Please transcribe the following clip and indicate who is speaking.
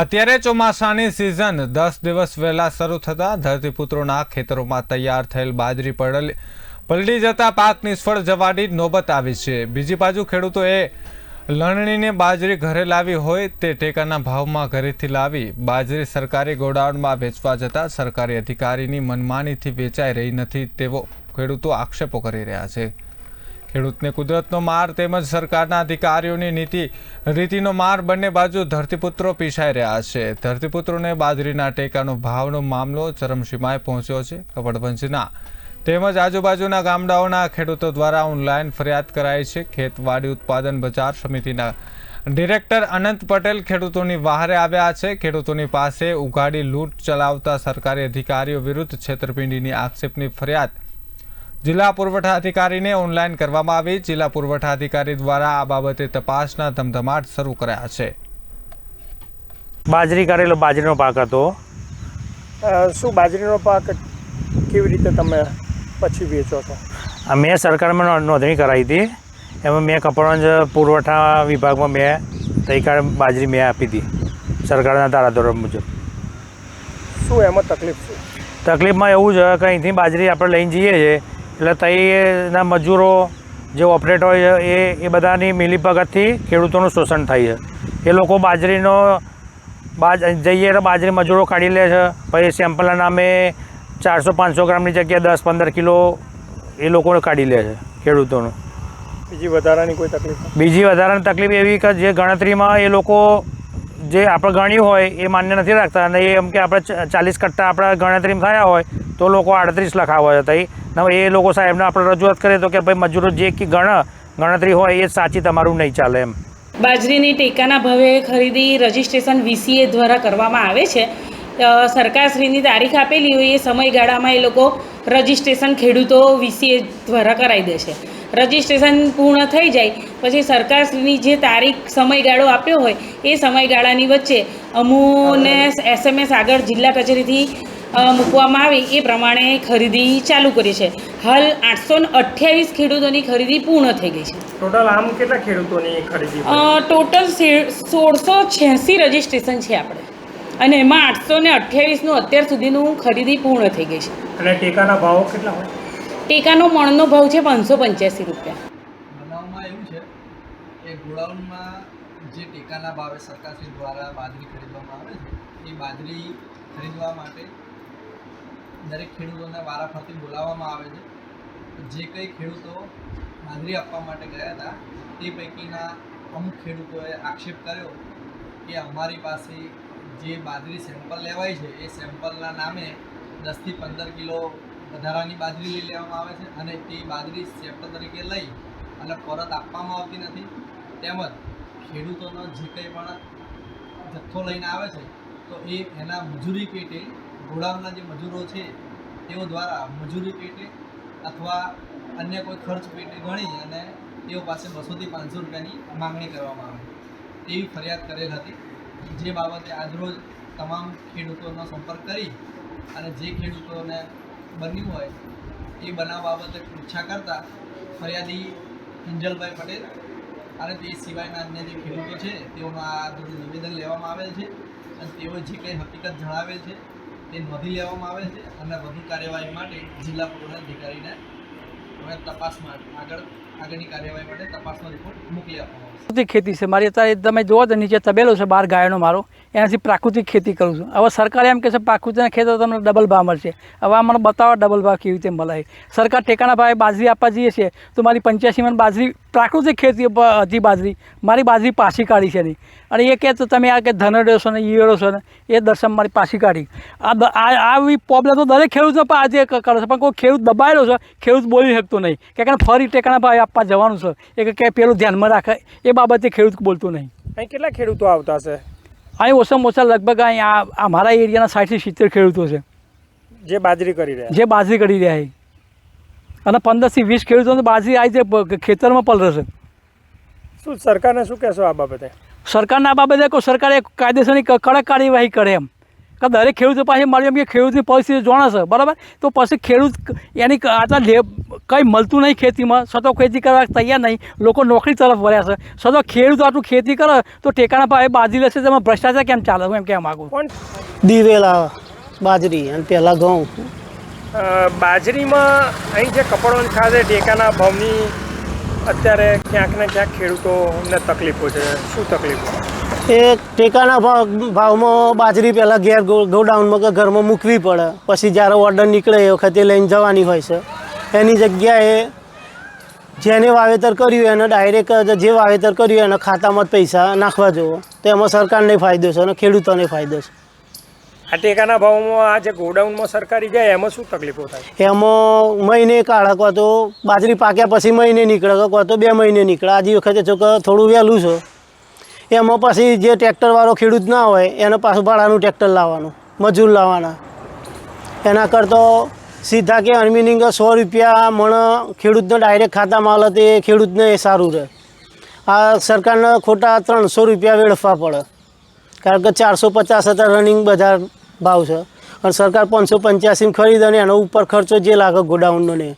Speaker 1: અત્યારે ચોમાસાની સિઝન 10 દિવસ વહેલા શરૂ થતાં ધરતીપુત્રોના ખેતરોમાં તૈયાર થયેલ બાજરી પલટી જતા પાક નિષ્ફળ જવાની નોબત આવી છે। બીજી બાજુ ખેડૂતોએ લણણીને બાજરી ઘરે લાવી હોય તે ટેકાના ભાવમાં ઘરેથી લાવી બાજરી સરકારી ગોડાઉનમાં વેચવા જતા સરકારી અધિકારીની મનમાનીથી વેચાઈ રહી નથી તેવો ખેડૂતો આક્ષેપો કરી રહ્યા છે। ખેડૂતને કુદરતનો માર તેમજ સરકારના અધિકારીઓની રીતિનો માર બંને બાજુ ધરતીપુત્રો પીસાઈ રહ્યા છે। ધરતીપુત્રોને બાજરીના ટેકાનો ભાવનો મામલો ચરમસીમાએ પહોંચ્યો છે। કપડવંજના તેમજ આજુબાજુના ગામડાઓના ખેડૂતો દ્વારા ઓનલાઈન ફરિયાદ કરાઈ છે। ખેતવાડી ઉત્પાદન બજાર સમિતિના ડિરેક્ટર અનંત પટેલ ખેડૂતોની વહારે આવ્યા છે। ખેડૂતોની પાસે ઉઘાડી લૂંટ ચલાવતા સરકારી અધિકારીઓ વિરુદ્ધ છેતરપિંડીની આક્ષેપની ફરિયાદ જિલ્લા પુરવઠા અધિકારીને ઓનલાઈન કરવામાં આવી। જિલ્લા પુરવઠા અધિકારી દ્વારા આ બાબતે તપાસના ધમધમાટ શરૂ કર્યા છે।
Speaker 2: બાજરી કરેલો બાજરીનો પાક હતો।
Speaker 3: શું બાજરીનો પાક કેવી રીતે તમે પછી વેચો છો?
Speaker 2: મેં સરકારમાં નોંધણી કરાવી હતી, એમાં મેં કપડવંજ પુરવઠા વિભાગમાં મેં તૈકાર બાજરી મેં આપી હતી સરકારના ધારાધોરણ મુજબ।
Speaker 3: શું એમાં તકલીફ છે?
Speaker 2: તકલીફમાં એવું છે કે અહીંથી બાજરી આપણે લઈને જઈએ છીએ એટલે ત્યાંના મજૂરો જે ઓપરેટ હોય છે એ બધાની મિલીભગતથી ખેડૂતોનું શોષણ થાય છે। એ લોકો બાજરીનો જઈએ તો બાજરી મજૂરો કાઢી લે છે, પછી સેમ્પલના નામે 400-500 ગ્રામની જગ્યાએ 10-15 કિલો એ લોકોને કાઢી લે છે ખેડૂતોનું।
Speaker 3: બીજી વધારાની કોઈ તકલીફ?
Speaker 2: બીજી વધારાની તકલીફ એવી કે જે ગણતરીમાં એ લોકો જે આપણે ગણ્યું હોય એ માન્ય નથી રાખતા, અને એમ કે આપણે 40 કટ્ટા આપણા ગણતરીમાં થયા હોય તો લોકો 38 લખાવે છે। એ લોકો સાહેબને આપણે રજૂઆત કરીએ તો કે ભાઈ મજૂરો જે ગણતરી હોય એ સાચી, તમારું નહીં ચાલે એમ।
Speaker 4: બાજરીની ટેકાના ભાવે ખરીદી રજિસ્ટ્રેશન VCA દ્વારા કરવામાં આવે છે। સરકારશ્રીની તારીખ આપેલી હોય એ સમયગાળામાં એ લોકો રજિસ્ટ્રેશન ખેડૂતો VCA દ્વારા કરાવી દે છે। રજિસ્ટ્રેશન પૂર્ણ થઈ જાય પછી સરકારશ્રીની જે તારીખ સમયગાળો આપ્યો હોય એ સમયગાળાની વચ્ચે અમુને SMS આગળ જિલ્લા કચેરીથી મૂકવામાં આવી એ પ્રમાણે ખરીદી ચાલુ કરી છે। હાલ 828 ખેડૂતોની ખરીદી પૂર્ણ થઈ ગઈ છે।
Speaker 3: ટોટલ આમ કેટલા ખેડૂતોની ખરીદી?
Speaker 4: ટોટલ 1686 રજિસ્ટ્રેશન છે આપણે, અને એમાં 828નું અત્યાર સુધીનું ખરીદી પૂર્ણ થઈ ગઈ છે।
Speaker 3: અને ટેકાના ભાવ કેટલા હોય?
Speaker 4: ટેકાનો મણનો ભાવ છે 585 રૂપિયા।
Speaker 5: બનાવમાં એવું છે કે ગોડાઉનમાં જે ટેકાના ભાવે સરકારશ્રી દ્વારા બાજરી ખરીદવામાં આવે છે એ બાજરી ખરીદવા માટે દરેક ખેડૂતોને વારાફરતી બોલાવવામાં આવે છે। જે કંઈ ખેડૂતો બાજરી આપવા માટે ગયા હતા તે પૈકીના અમુક ખેડૂતોએ આક્ષેપ કર્યો કે અમારી પાસે જે બાજરી સેમ્પલ લેવાય છે એ સેમ્પલના નામે 10થી 15 કિલો વધારાની બાજરી લઈ લેવામાં આવે છે, અને તે બાજરી સેમ્પલ તરીકે લઈ અને પરત આપવામાં આવતી નથી। તેમજ ખેડૂતોનો જે કંઈ પણ જથ્થો લઈને આવે છે તો એ એના મજૂરી પેટે ગોડાઉનના જે મજૂરો છે તેઓ દ્વારા મજૂરી પેટે અથવા અન્ય કોઈ ખર્ચ પેટે ગણી અને તેઓ પાસે 200થી 500 રૂપિયાની માંગણી કરવામાં આવે તેવી ફરિયાદ કરેલ હતી। જે બાબતે આજરોજ તમામ ખેડૂતોનો સંપર્ક કરી અને જે ખેડૂતોને બન્યું હોય એ બનાવ બાબતે પૃચ્છા કરતા ફરિયાદી કિંજલભાઈ પટેલ અને તે સિવાયના અન્ય જે ખેડૂતો છે તેઓનું આજરોજ નિવેદન લેવામાં આવેલ છે, અને તેઓ જે કંઈ હકીકત જણાવેલ છે તે નોંધી લેવામાં આવે છે, અને વધુ કાર્યવાહી માટે જિલ્લા પુરવઠા અધિકારીને હવે તપાસમાં આગળની કાર્યવાહી માટે તપાસનો રિપોર્ટ મોકલી આપવામાં આવશે।
Speaker 6: પ્રાકૃતિક ખેતી છે મારી, અત્યારે તમે જુઓ તો નીચે તબેલો છે 12 ગાયોનો મારો, એનાથી પ્રાકૃતિક ખેતી કરું છું। હવે સરકાર એમ કહે છે પ્રાકૃતિકના ખેતર તમને ડબલ ભાવ મળશે। હવે આ મને બતાવો ડબલ ભાવ કેવી રીતે મળે? સરકાર ટેકાના ભાવે બાજરી આપવા જઈએ છીએ તો મારી 85 મણ બાજરી પ્રાકૃતિક ખેતી હતી બાજરી, મારી બાજરી પાછી કાઢી છે નહીં, અને એ કહે તો તમે આ કે ધનડો છો ને ઈયરો છો ને એ દર્શન મારી પાછી કાઢી। આવી પ્રોબ્લેમ તો દરેક ખેડૂતો પણ આજે કરે છે, પણ કોઈ ખેડૂત દબાયેલો છે, ખેડૂત બોલી શકતો નહીં કે ફરી ટેકાના ભાવે આપવા જવાનું છે એ કે પેલું ધ્યાનમાં રાખે એ બાબતે ખેડૂત બોલતું નહીં।
Speaker 3: અહીં કેટલા ખેડૂતો આવતા છે?
Speaker 6: અહીં ઓછામાં ઓછા લગભગ અહીં અમારા એરિયાના 60 થી 70 ખેડૂતો છે
Speaker 3: જે બાજરી કરી રહ્યા
Speaker 6: જે બાજરી કરી રહ્યા છે, અને 15 થી 20 ખેડૂતોને બાજરી આવી જે ખેતરમાં પલરે છે।
Speaker 3: શું સરકારને શું કહેશો આ બાબતે?
Speaker 6: સરકારના આ બાબતે કોઈ સરકારે કાયદેસરની કડક કાર્યવાહી કરે એમ કે દરેક ખેડૂતો પાસે મારી એમ કે ખેડૂતની પરિસ્થિતિ જાણે છે બરાબર, તો પછી ખેડૂત એની આટલા કંઈ મળતું નહીં ખેતીમાં, સતો ખેતી કરવા તૈયાર નહીં, લોકો નોકરી તરફ વળ્યા છે. સતો ખેડૂત આટલું ખેતી કરે તો ટેકાના ભાવે બાજી લેશે, તેમાં ભ્રષ્ટાચાર કેમ ચાલે? હું એમ કહેવા માગું.
Speaker 3: કોણ
Speaker 7: દિવેલા બાજરી અને પહેલાં ઘઉં.
Speaker 3: બાજરીમાં અહીં જે કપડવંજ ખાતે ટેકાના ભાવની અત્યારે ક્યાંક ને ક્યાંક ખેડૂતોને તકલીફો છે. શું તકલીફો?
Speaker 7: એ ટેકાના ભાવમાં બાજરી પહેલાં ઘેર ગોડાઉનમાં કે ઘરમાં મૂકવી પડે, પછી જ્યારે ઓર્ડર નીકળે એ વખતે લઈને જવાની હોય છે. એની જગ્યાએ જેને વાવેતર કર્યું એને ડાયરેક્ટ જે વાવેતર કર્યું એના ખાતામાં જ પૈસા નાખવા જુઓ, તો એમાં સરકારને ફાયદો છે અને ખેડૂતોને ફાયદો છે.
Speaker 3: આ ટેકાના ભાવમાં આ જે ગોડાઉનમાં સરકારી જાય એમાં શું તકલીફો થાય?
Speaker 7: એમાં મહિને કાઢે, કહો તો બાજરી પાક્યા પછી મહિને નીકળે, કહો તો 2 મહિને નીકળે. આજે વખતે જો કે થોડું વહેલું છે. એમાં પછી જે ટ્રેક્ટરવાળો ખેડૂત ના હોય એને પાછું ભાડાનું ટ્રેક્ટર લાવવાનું, મજૂર લાવવાના. એના કરતાં સીધા કે અર્મિનિંગ 100 રૂપિયા મણ ખેડૂતને ડાયરેક્ટ ખાતામાં આલે તે ખેડૂતને સારું રહે. આ સરકારને ખોટા 300 રૂપિયા વેડફવા પડે, કારણ કે 450 અત્યારે રનિંગ બજાર ભાવ છે અને સરકાર 585 ખરીદે અને એનો ઉપર ખર્ચો જે લાગે ગોડાઉનનો ને